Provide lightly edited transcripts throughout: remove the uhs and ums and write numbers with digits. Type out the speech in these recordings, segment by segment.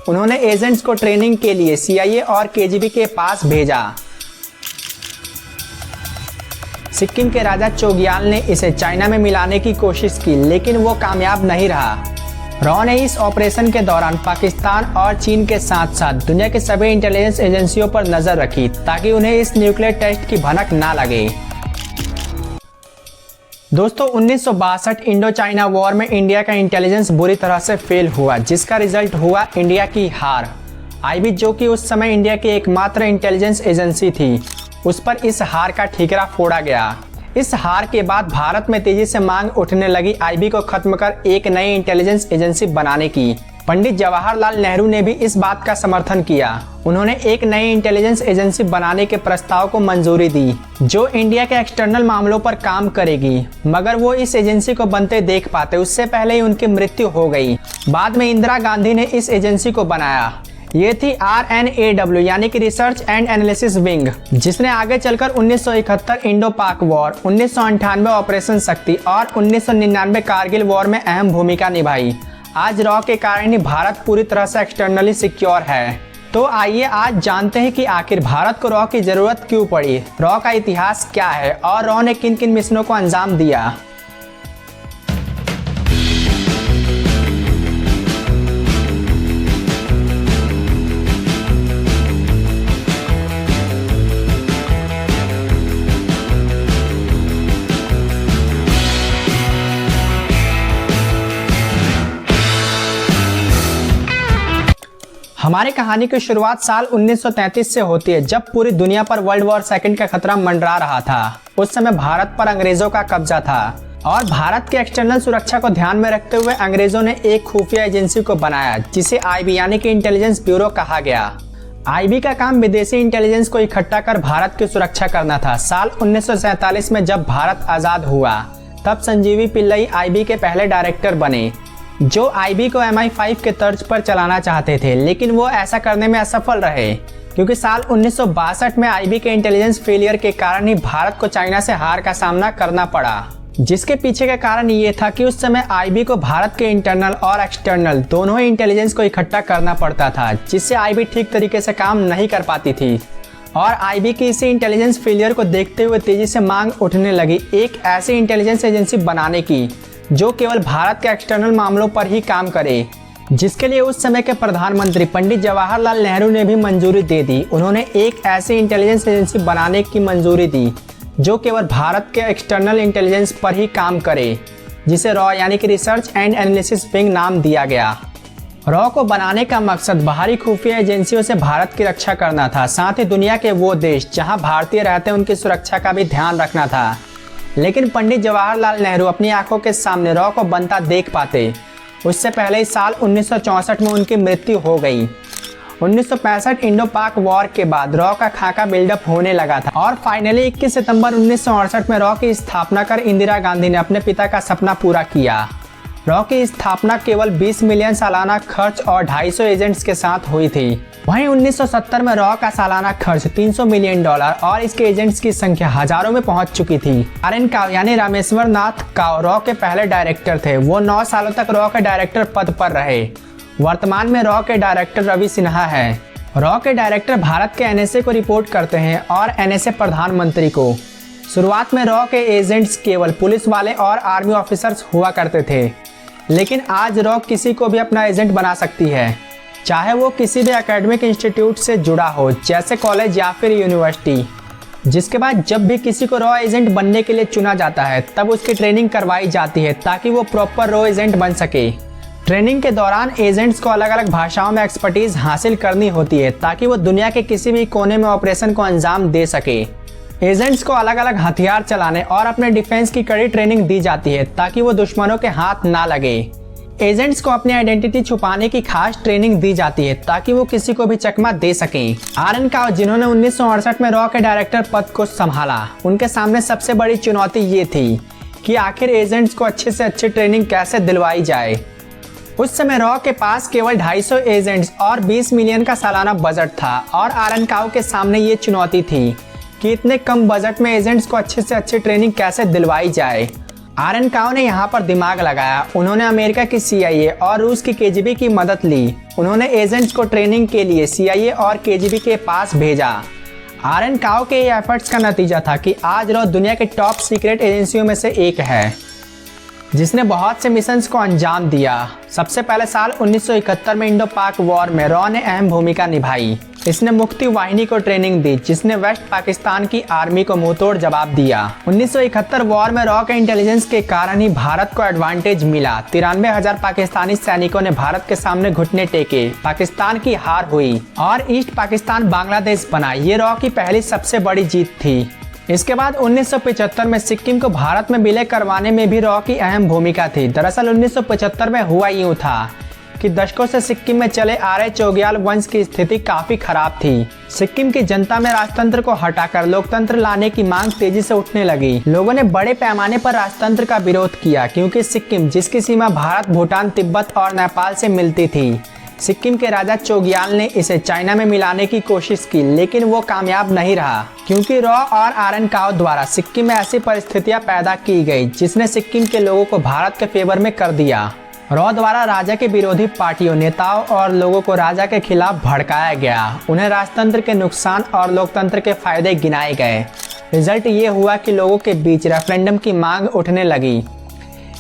उन्होंने एजेंट्स को ट्रेनिंग के लिए CIA और KGB के पास भेजा। सिक्किम के राजा चोग्याल ने इसे चाइना में मिलाने की कोशिश की, लेकिन वो कामयाब नहीं रहा। रॉ ने इस ऑपरेशन के दौरान पाकिस्तान और चीन के साथ साथ दुनिया के सभी इंटेलिजेंस एजेंसियों पर नजर रखी ताकि उन्हें इस न्यूक्लियर टेस्ट की भनक ना लगे। दोस्तों 1962 इंडो चाइना वॉर में इंडिया का इंटेलिजेंस बुरी तरह से फेल हुआ, जिसका रिजल्ट हुआ इंडिया की हार। IB जो कि उस समय इंडिया की एकमात्र इंटेलिजेंस एजेंसी थी, उस पर इस हार का ठीकरा फोड़ा गया। इस हार के बाद भारत में तेजी से मांग उठने लगी IB को खत्म कर एक नई इंटेलिजेंस एजेंसी बनाने की। पंडित जवाहरलाल नेहरू ने भी इस बात का समर्थन किया। उन्होंने एक नई इंटेलिजेंस एजेंसी बनाने के प्रस्ताव को मंजूरी दी जो इंडिया के एक्सटर्नल मामलों पर काम करेगी, मगर वो इस एजेंसी को बनते देख पाते उससे पहले ही उनकी मृत्यु हो गई। बाद में इंदिरा गांधी ने इस एजेंसी को बनाया। ये थी RNAW यानी कि रिसर्च एंड एनालिसिस विंग, जिसने आगे चलकर 1971 इंडो पाक वॉर, 1998 ऑपरेशन शक्ति और 1999 कारगिल वॉर में अहम भूमिका निभाई। आज रॉ के कारण ही भारत पूरी तरह से एक्सटर्नली सिक्योर है। तो आइए आज जानते हैं कि आखिर भारत को रॉ की जरूरत क्यों पड़ी, रॉ का इतिहास क्या है और रॉ ने किन किन मिशनों को अंजाम दिया। हमारी कहानी की शुरुआत साल 1933 से होती है, जब पूरी दुनिया पर वर्ल्ड वॉर सेकंड का खतरा मंडरा रहा था। उस समय भारत पर अंग्रेजों का कब्जा था और भारत के एक्सटर्नल सुरक्षा को ध्यान में रखते हुए अंग्रेजों ने एक खुफिया एजेंसी को बनाया जिसे IB यानी कि इंटेलिजेंस ब्यूरो कहा गया। IB का काम विदेशी इंटेलिजेंस को इकट्ठा कर भारत की सुरक्षा करना था। साल 1947 में जब भारत आजाद हुआ तब संजीवी पिल्लई IB के पहले डायरेक्टर बने, जो IB को MI5 के तर्ज पर चलाना चाहते थे, लेकिन वो ऐसा करने में असफल रहे क्योंकि साल 1962 में IB के इंटेलिजेंस फेलियर के कारण ही भारत को चाइना से हार का सामना करना पड़ा। जिसके पीछे का कारण ये था कि उस समय IB को भारत के इंटरनल और एक्सटर्नल दोनों ही इंटेलिजेंस को इकट्ठा करना पड़ता था, जिससे IB ठीक तरीके से काम नहीं कर पाती थी। और IB की इसी इंटेलिजेंस फेलियर को देखते हुए तेजी से मांग उठने लगी एक ऐसी इंटेलिजेंस एजेंसी बनाने की जो केवल भारत के एक्सटर्नल मामलों पर ही काम करे, जिसके लिए उस समय के प्रधानमंत्री पंडित जवाहरलाल नेहरू ने भी मंजूरी दे दी। उन्होंने एक ऐसी इंटेलिजेंस एजेंसी बनाने की मंजूरी दी जो केवल भारत के एक्सटर्नल इंटेलिजेंस पर ही काम करे, जिसे रॉ यानी कि रिसर्च एंड एनालिसिस विंग नाम दिया गया। रॉ को बनाने का मकसद बाहरी खुफिया एजेंसियों से भारत की रक्षा करना था, साथ ही दुनिया के वो देश जहां भारतीय रहते हैं उनकी सुरक्षा का भी ध्यान रखना था। लेकिन पंडित जवाहरलाल नेहरू अपनी आंखों के सामने रॉ को बनता देख पाते उससे पहले ही साल 1964 में उनकी मृत्यु हो गई। 1965 इंडो पाक वॉर के बाद रॉ का खाका बिल्डअप होने लगा था और फाइनली 21 सितंबर 1968 में रॉ की स्थापना कर इंदिरा गांधी ने अपने पिता का सपना पूरा किया। रॉ की स्थापना केवल 20 मिलियन सालाना खर्च और 250 एजेंट्स के साथ हुई थी। वहीं 1970 में रॉ का सालाना खर्च $300 मिलियन और इसके एजेंट्स की संख्या हजारों में पहुंच चुकी थी। RN काव यानी रामेश्वर नाथ काव रॉ के पहले डायरेक्टर थे। वो 9 सालों तक रॉ के डायरेक्टर पद पर रहे। वर्तमान में रॉ के डायरेक्टर रवि सिन्हा है। रॉ के डायरेक्टर भारत के NSA को रिपोर्ट करते हैं और NSA प्रधानमंत्री को। शुरुआत में रॉ के एजेंट्स केवल पुलिस वाले और आर्मी ऑफिसर्स हुआ करते थे, लेकिन आज रॉ किसी को भी अपना एजेंट बना सकती है, चाहे वो किसी भी एकेडमिक इंस्टीट्यूट से जुड़ा हो जैसे कॉलेज या फिर यूनिवर्सिटी। जिसके बाद जब भी किसी को रॉ एजेंट बनने के लिए चुना जाता है तब उसकी ट्रेनिंग करवाई जाती है ताकि वो प्रॉपर रॉ एजेंट बन सके। ट्रेनिंग के दौरान एजेंट्स को अलग अलग भाषाओं में एक्सपर्टीज हासिल करनी होती है ताकि वो दुनिया के किसी भी कोने में ऑपरेशन को अंजाम दे सके। एजेंट्स को अलग अलग हथियार चलाने और अपने डिफेंस की कड़ी ट्रेनिंग दी जाती है ताकि वो दुश्मनों के हाथ ना लगे। एजेंट्स को अपनी आइडेंटिटी छुपाने की खास ट्रेनिंग दी जाती है ताकि वो किसी को भी चकमा दे सकें। RN काव जिन्होंने 1968 में रॉ के डायरेक्टर पद को संभाला, उनके सामने सबसे बड़ी चुनौती ये थी कि आखिर एजेंट्स को अच्छे से अच्छी ट्रेनिंग कैसे दिलवाई जाए। उस समय रॉ के पास केवल 250 एजेंट्स और 20 मिलियन का सालाना बजट था और RN काव के सामने ये चुनौती थी कि इतने कम बजट में एजेंट्स को अच्छे से अच्छी ट्रेनिंग कैसे दिलवाई जाए। आरएन काओ ने यहाँ पर दिमाग लगाया। उन्होंने अमेरिका की CIA और रूस की KGB की मदद ली। उन्होंने एजेंट्स को ट्रेनिंग के लिए CIA और KGB के पास भेजा। आरएन काओ के एफर्ट्स का नतीजा था कि आज रॉ दुनिया के टॉप सीक्रेट एजेंसियों में से एक है, जिसने बहुत से मिशंस को अंजाम दिया। सबसे पहले साल 1971 में इंडो पाक वॉर में रॉ ने अहम भूमिका निभाई। इसने मुक्ति वाहिनी को ट्रेनिंग दी, जिसने वेस्ट पाकिस्तान की आर्मी को मुंहतोड़ जवाब दिया। 1971 वॉर में रॉ के इंटेलिजेंस के कारण ही भारत को एडवांटेज मिला। 93,000 पाकिस्तानी सैनिकों ने भारत के सामने घुटने टेके। पाकिस्तान की हार हुई और ईस्ट पाकिस्तान बांग्लादेश बना। ये रॉ की पहली सबसे बड़ी जीत थी। इसके बाद 1975 में सिक्किम को भारत में विलय करवाने में भी रॉ की अहम भूमिका थी। दरअसल 1975 में हुआ यूं था कि दशकों से सिक्किम में चले आ रहे चोग्याल वंश की स्थिति काफी खराब थी। सिक्किम की जनता में राजतंत्र को हटाकर लोकतंत्र लाने की मांग तेजी से उठने लगी। लोगों ने बड़े पैमाने पर राजतंत्र का विरोध किया, क्योंकि सिक्किम, जिसकी सीमा भारत, भूटान, तिब्बत और नेपाल से मिलती थी, सिक्किम के राजा चोग्याल ने इसे चाइना में मिलाने की कोशिश की, लेकिन वो कामयाब नहीं रहा, क्योंकि रॉ और आरएन काओ द्वारा सिक्किम में ऐसी परिस्थितियां पैदा की गई जिसने सिक्किम के लोगों को भारत के फेवर में कर दिया। रॉ द्वारा राजा के विरोधी पार्टियों, नेताओं और लोगों को राजा के खिलाफ भड़काया गया। उन्हें राजतंत्र के नुकसान और लोकतंत्र के फायदे गिनाए गए। रिजल्ट ये हुआ कि लोगों के बीच रेफरेंडम की मांग उठने लगी।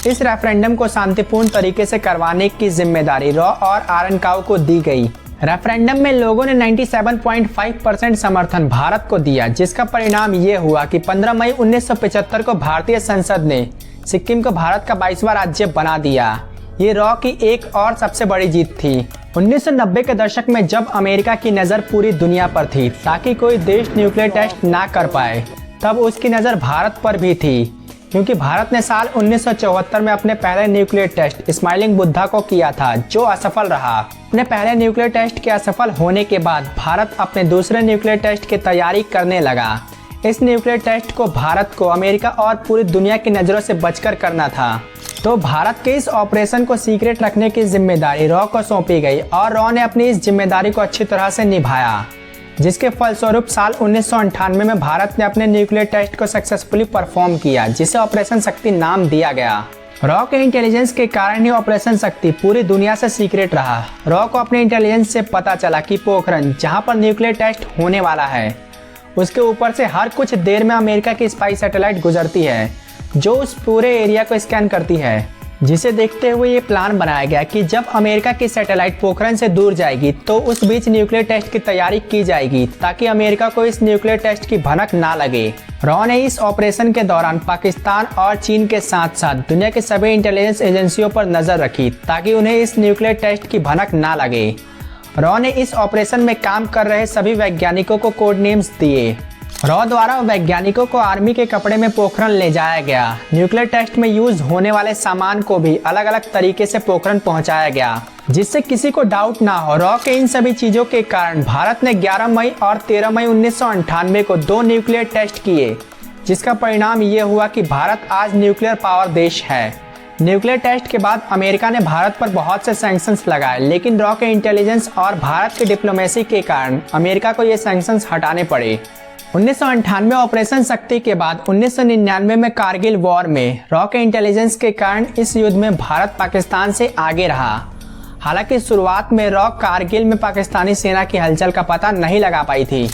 इस रेफरेंडम को शांतिपूर्ण तरीके से करवाने की जिम्मेदारी रॉ और आरएन काओ को दी गई। रेफरेंडम में लोगों ने 97.5% समर्थन भारत को दिया, जिसका परिणाम ये हुआ कि 15 मई 1975 को भारतीय संसद ने सिक्किम को भारत का 22वां राज्य बना दिया। ये रॉ की एक और सबसे बड़ी जीत थी। 1990 के दशक में जब अमेरिका की नज़र पूरी दुनिया पर थी ताकि कोई देश न्यूक्लियर टेस्ट ना कर पाए, तब उसकी नज़र भारत पर भी थी, क्योंकि भारत ने साल 1974 में अपने पहले न्यूक्लियर टेस्ट स्माइलिंग बुद्धा को किया था, जो असफल रहा। अपने पहले न्यूक्लियर टेस्ट के असफल होने के बाद भारत अपने दूसरे न्यूक्लियर टेस्ट की तैयारी करने लगा। इस न्यूक्लियर टेस्ट को भारत को अमेरिका और पूरी दुनिया की नज़रों से बचकर करना था, तो भारत के इस ऑपरेशन को सीक्रेट रखने की जिम्मेदारी रॉ को सौंपी गई और रॉ ने अपनी इस जिम्मेदारी को अच्छी तरह से निभाया, जिसके फलस्वरूप साल 1998 में भारत ने अपने न्यूक्लियर टेस्ट को सक्सेसफुली परफॉर्म किया, जिसे ऑपरेशन शक्ति नाम दिया गया। रॉ के इंटेलिजेंस के कारण ही ऑपरेशन शक्ति पूरी दुनिया से सीक्रेट रहा। रॉ को अपने इंटेलिजेंस से पता चला कि पोखरण, जहां पर न्यूक्लियर टेस्ट होने वाला है, उसके ऊपर से हर कुछ देर में अमेरिका की स्पाई सैटेलाइट गुजरती है, जो उस पूरे एरिया को स्कैन करती है। जिसे देखते हुए ये प्लान बनाया गया कि जब अमेरिका की सैटेलाइट पोखरण से दूर जाएगी तो उस बीच न्यूक्लियर टेस्ट की तैयारी की जाएगी, ताकि अमेरिका को इस न्यूक्लियर टेस्ट की भनक ना लगे। रॉ ने इस ऑपरेशन के दौरान पाकिस्तान और चीन के साथ साथ दुनिया के सभी इंटेलिजेंस एजेंसियों पर नजर रखी, ताकि उन्हें इस न्यूक्लियर टेस्ट की भनक ना लगे। रॉ ने इस ऑपरेशन में काम कर रहे सभी वैज्ञानिकों को कोड नेम्स दिए। रॉ द्वारा वैज्ञानिकों को आर्मी के कपड़े में पोखरण ले जाया गया। न्यूक्लियर टेस्ट में यूज होने वाले सामान को भी अलग अलग तरीके से पोखरण पहुंचाया गया, जिससे किसी को डाउट ना हो। रॉ के इन सभी चीजों के कारण भारत ने 11 मई और 13 मई 1998 को 2 न्यूक्लियर टेस्ट किए, जिसका परिणाम ये हुआ कि भारत आज न्यूक्लियर पावर देश है। न्यूक्लियर टेस्ट के बाद अमेरिका ने भारत पर बहुत से सैंक्शंस लगाए, लेकिन रॉ के इंटेलिजेंस और भारत की डिप्लोमेसी के कारण अमेरिका को ये सैंक्शंस हटाने पड़े। 1998 ऑपरेशन शक्ति के बाद 1999 में कारगिल वॉर में रॉ के इंटेलिजेंस के कारण इस युद्ध में भारत पाकिस्तान से आगे रहा। हालांकि शुरुआत में रॉ कारगिल में पाकिस्तानी सेना की हलचल का पता नहीं लगा पाई थी,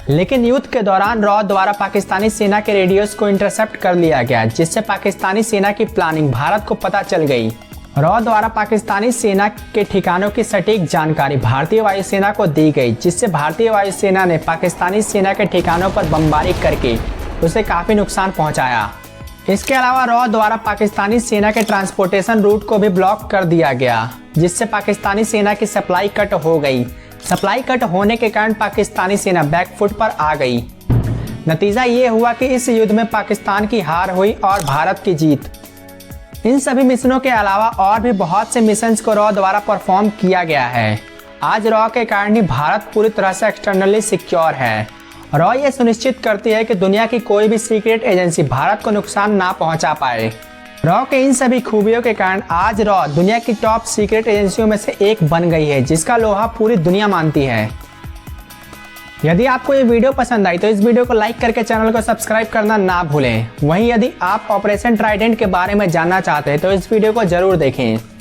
लेकिन युद्ध के दौरान रॉ द्वारा पाकिस्तानी सेना के रेडियोस को इंटरसेप्ट कर लिया गया, जिससे पाकिस्तानी सेना की प्लानिंग भारत को पता चल गई। रॉ द्वारा पाकिस्तानी सेना के ठिकानों की सटीक जानकारी भारतीय वायुसेना को दी गई, जिससे भारतीय वायुसेना ने पाकिस्तानी सेना के ठिकानों पर बमबारी करके उसे काफी नुकसान पहुंचाया। इसके अलावा रॉ द्वारा पाकिस्तानी सेना के ट्रांसपोर्टेशन रूट को भी ब्लॉक कर दिया गया, जिससे पाकिस्तानी सेना की सप्लाई कट हो गई। सप्लाई कट होने के कारण पाकिस्तानी सेना बैकफुट पर आ गई। नतीजा ये हुआ कि इस युद्ध में पाकिस्तान की हार हुई और भारत की जीत। इन सभी मिशनों के अलावा और भी बहुत से मिशंस को रॉ द्वारा परफॉर्म किया गया है। आज रॉ के कारण ही भारत पूरी तरह से एक्सटर्नली सिक्योर है। रॉ ये सुनिश्चित करती है कि दुनिया की कोई भी सीक्रेट एजेंसी भारत को नुकसान ना पहुंचा पाए। रॉ के इन सभी खूबियों के कारण आज रॉ दुनिया की टॉप सीक्रेट एजेंसियों में से एक बन गई है, जिसका लोहा पूरी दुनिया मानती है। यदि आपको ये वीडियो पसंद आई तो इस वीडियो को लाइक करके चैनल को सब्सक्राइब करना ना भूलें। वहीं यदि आप ऑपरेशन ट्राइडेंट के बारे में जानना चाहते हैं तो इस वीडियो को जरूर देखें।